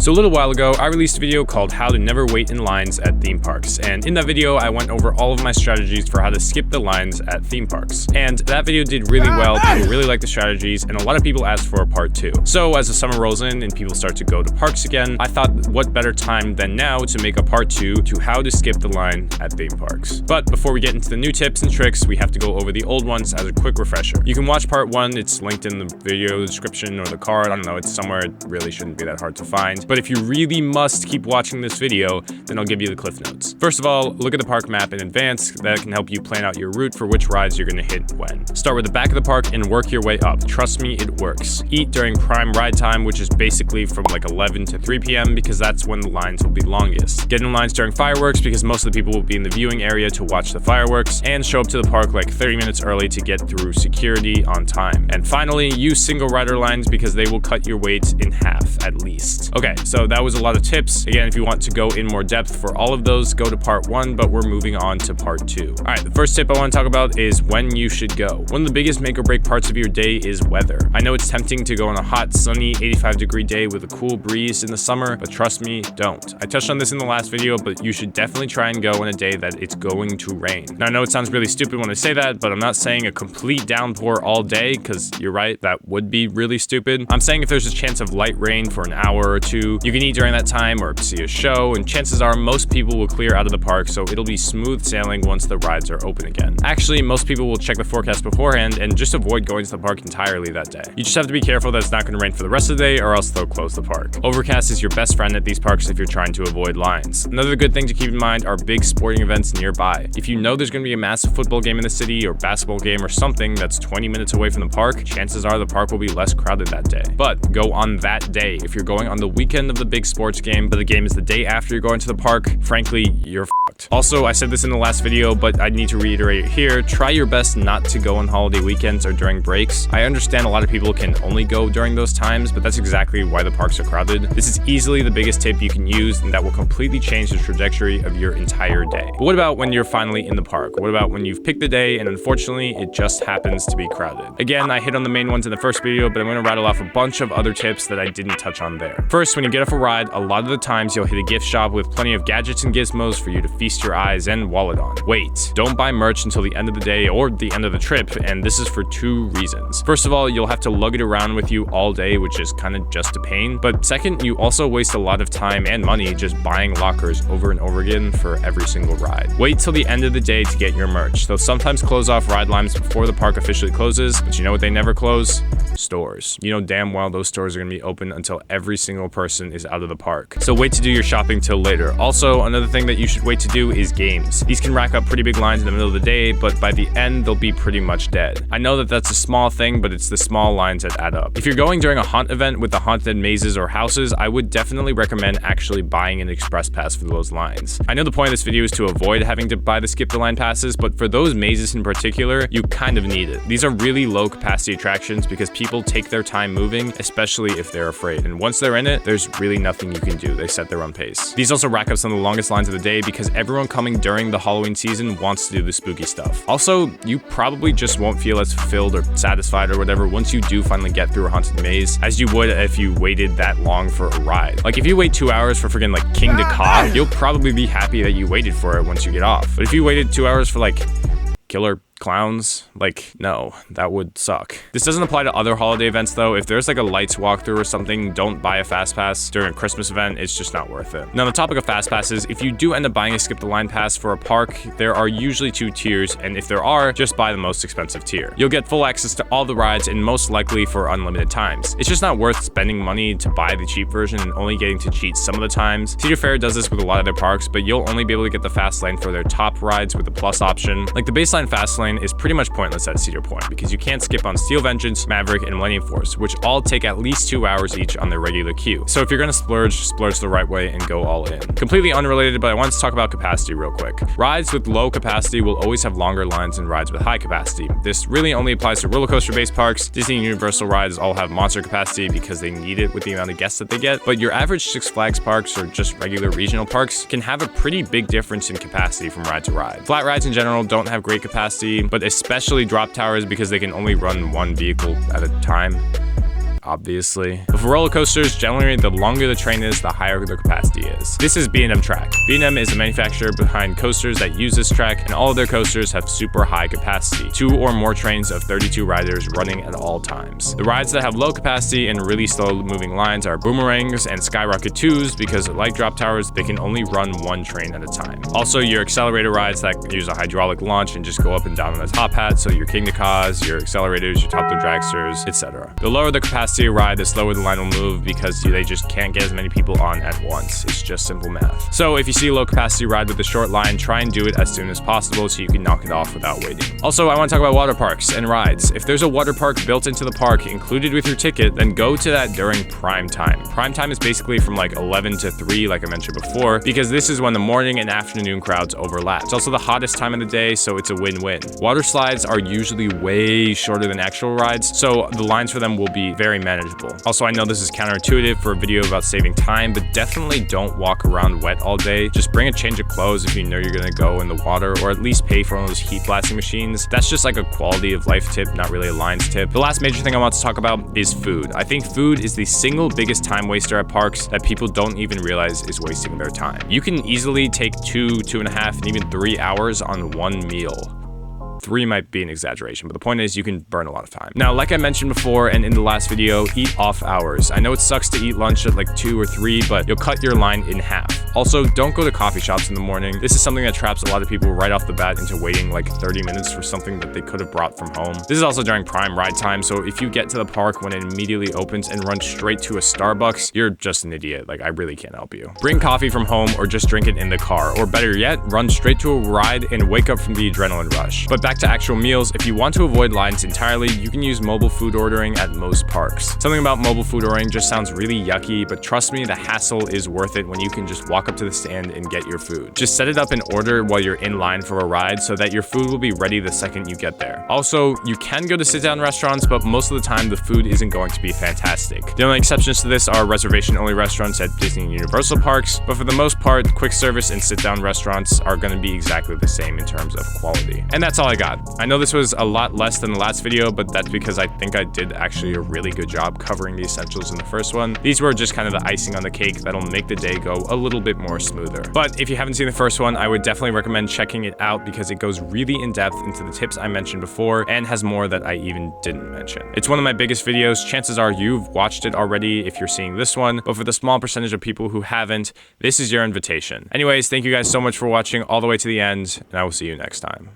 So a little while ago, I released a video called How to Never Wait in Lines at Theme Parks, and in that video, I went over all of my strategies for how to skip the lines at theme parks. And that video did really well, people really liked the strategies, and a lot of people asked for a part 2. So as the summer rolls in and people start to go to parks again, I thought what better time than now to make a part 2 to how to skip the line at theme parks. But before we get into the new tips and tricks, we have to go over the old ones as a quick refresher. You can watch part 1, it's linked in the video description or the card, I don't know, it's somewhere, it really shouldn't be that hard to find. But if you really must keep watching this video, then I'll give you the cliff notes. First of all, look at the park map in advance. That can help you plan out your route for which rides you're going to hit when. Start with the back of the park and work your way up. Trust me, it works. Eat during prime ride time, which is basically from like 11 to 3 p.m. because that's when the lines will be longest. Get in lines during fireworks because most of the people will be in the viewing area to watch the fireworks, and show up to the park like 30 minutes early to get through security on time. And finally, use single rider lines because they will cut your wait in half at least. Okay, so that was a lot of tips. Again, if you want to go in more depth for all of those, go to part 1, but we're moving on to part 2. All right, the first tip I want to talk about is when you should go. One of the biggest make or break parts of your day is weather. I know it's tempting to go on a hot, sunny, 85-degree day with a cool breeze in the summer, but trust me, don't. I touched on this in the last video, but you should definitely try and go on a day that it's going to rain. Now, I know it sounds really stupid when I say that, but I'm not saying a complete downpour all day, because you're right, that would be really stupid. I'm saying if there's a chance of light rain for an hour or two, you can eat during that time or see a show, and chances are most people will clear out of the park, so it'll be smooth sailing once the rides are open again. Actually, most people will check the forecast beforehand and just avoid going to the park entirely that day. You just have to be careful that it's not going to rain for the rest of the day, or else they'll close the park. Overcast is your best friend at these parks if you're trying to avoid lines. Another good thing to keep in mind are big sporting events nearby. If you know there's going to be a massive football game in the city or basketball game or something that's 20 minutes away from the park, chances are the park will be less crowded that day. But go on that day. If you're going on the weekend of the big sports game, but the game is the day after you're going to the park, frankly, you're f***ed. Also, I said this in the last video, but I need to reiterate it here. Try your best not to go on holiday weekends or during breaks. I understand a lot of people can only go during those times, but that's exactly why the parks are crowded. This is easily the biggest tip you can use, and that will completely change the trajectory of your entire day. But what about when you're finally in the park? What about when you've picked the day and unfortunately it just happens to be crowded? Again, I hit on the main ones in the first video, but I'm going to rattle off a bunch of other tips that I didn't touch on there. First, when you get off a ride, a lot of the times you'll hit a gift shop with plenty of gadgets and gizmos for you to feast your eyes and wallet on. Wait, don't buy merch until the end of the day or the end of the trip, and this is for 2 reasons. First of all, you'll have to lug it around with you all day, which is kind of just a pain. But second, you also waste a lot of time and money just buying lockers over and over again for every single ride. Wait till the end of the day to get your merch. They'll sometimes close off ride lines before the park officially closes, but you know what they never close? Stores. You know damn well those stores are going to be open until every single person is out of the park. So wait to do your shopping till later. Also, another thing that you should wait to do is games. These can rack up pretty big lines in the middle of the day, but by the end, they'll be pretty much dead. I know that that's a small thing, but it's the small lines that add up. If you're going during a haunt event with the haunted mazes or houses, I would definitely recommend actually buying an express pass for those lines. I know the point of this video is to avoid having to buy the skip the line passes, but for those mazes in particular, you kind of need it. These are really low capacity attractions because people take their time moving, especially if they're afraid. And once they're in it, there's really nothing you can do. They set their own pace. These also rack up some of the longest lines of the day because everyone coming during the Halloween season wants to do the spooky stuff. Also, you probably just won't feel as fulfilled or satisfied or whatever once you do finally get through a haunted maze as you would if you waited that long for a ride. Like if you wait 2 hours for freaking like King to Ka, you'll probably be happy that you waited for it once you get off. But if you waited 2 hours for like Killer Clowns, like, no, that would suck. This doesn't apply to other holiday events though. If there's like a lights walkthrough or something, don't buy a fast pass during a Christmas event. It's just not worth it. Now, on the topic of fast passes, if you do end up buying a skip the line pass for a park, there are usually 2 tiers, and if there are, just buy the most expensive tier. You'll get full access to all the rides and most likely for unlimited times. It's just not worth spending money to buy the cheap version and only getting to cheat some of the times. Cedar Fair does this with a lot of their parks, but you'll only be able to get the fast lane for their top rides with the plus option. Like the baseline fast lane is pretty much pointless at Cedar Point because you can't skip on Steel Vengeance, Maverick, and Millennium Force, which all take at least 2 hours each on their regular queue. So if you're gonna splurge the right way and go all in. Completely unrelated, but I wanted to talk about capacity real quick. Rides with low capacity will always have longer lines than rides with high capacity. This really only applies to roller coaster based parks. Disney and Universal rides all have monster capacity because they need it with the amount of guests that they get, but your average Six Flags parks or just regular regional parks can have a pretty big difference in capacity from ride to ride. Flat rides in general don't have great capacity, but especially drop towers because they can only run one vehicle at a time. obviously. But for roller coasters, generally the longer the train is, the higher the capacity is. This is B&M Track. B&M is the manufacturer behind coasters that use this track, and all of their coasters have super high capacity, 2 or more trains of 32 riders running at all times. The rides that have low capacity and really slow moving lines are Boomerangs and Skyrocket 2s, because like drop towers, they can only run 1 train at a time. Also, your accelerator rides that use a hydraulic launch and just go up and down on the top hat, so your King to Cause, your accelerators, your top to dragsters, etc. The lower the capacity ride, the slower the line will move, because they just can't get as many people on at once. It's just simple math. So if you see a low capacity ride with a short line, try and do it as soon as possible so you can knock it off without waiting. Also, I want to talk about water parks and rides. If there's a water park built into the park included with your ticket, then go to that during prime time. Prime time is basically from like 11 to 3, like I mentioned before, because this is when the morning and afternoon crowds overlap. It's also the hottest time of the day, so it's a win-win. Water slides are usually way shorter than actual rides, so the lines for them will be very manageable. Also, I know this is counterintuitive for a video about saving time, but definitely don't walk around wet all day. Just bring a change of clothes if you know you're gonna go in the water, or at least pay for one of those heat blasting machines. That's just like a quality of life tip, not really a lines tip. The last major thing I want to talk about is food. I think food is the single biggest time waster at parks that people don't even realize is wasting their time. You can easily take 2.5, and even 3 hours on one meal. 3 might be an exaggeration, but the point is you can burn a lot of time. Now, like I mentioned before and in the last video, eat off hours. I know it sucks to eat lunch at like 2 or 3, but you'll cut your line in half. Also, don't go to coffee shops in the morning. This is something that traps a lot of people right off the bat into waiting like 30 minutes for something that they could have brought from home. This is also during prime ride time, so if you get to the park when it immediately opens and run straight to a Starbucks, you're just an idiot. Like, I really can't help you. Bring coffee from home or just drink it in the car, or better yet, run straight to a ride and wake up from the adrenaline rush. But back to actual meals, if you want to avoid lines entirely, you can use mobile food ordering at most parks. Something about mobile food ordering just sounds really yucky, but trust me, the hassle is worth it when you can just walk up to the stand and get your food. Just set it up in order while you're in line for a ride so that your food will be ready the second you get there. Also, you can go to sit-down restaurants, but most of the time the food isn't going to be fantastic. The only exceptions to this are reservation-only restaurants at Disney and Universal parks, but for the most part, quick service and sit-down restaurants are going to be exactly the same in terms of quality. And that's all I got. I know this was a lot less than the last video, but that's because I think I did actually a really good job covering the essentials in the first one. These were just kind of the icing on the cake that'll make the day go a little bit more smoother. But if you haven't seen the first one, I would definitely recommend checking it out because it goes really in depth into the tips I mentioned before and has more that I even didn't mention. It's one of my biggest videos. Chances are you've watched it already if you're seeing this one, but for the small percentage of people who haven't, this is your invitation. Anyways, thank you guys so much for watching all the way to the end, and I will see you next time.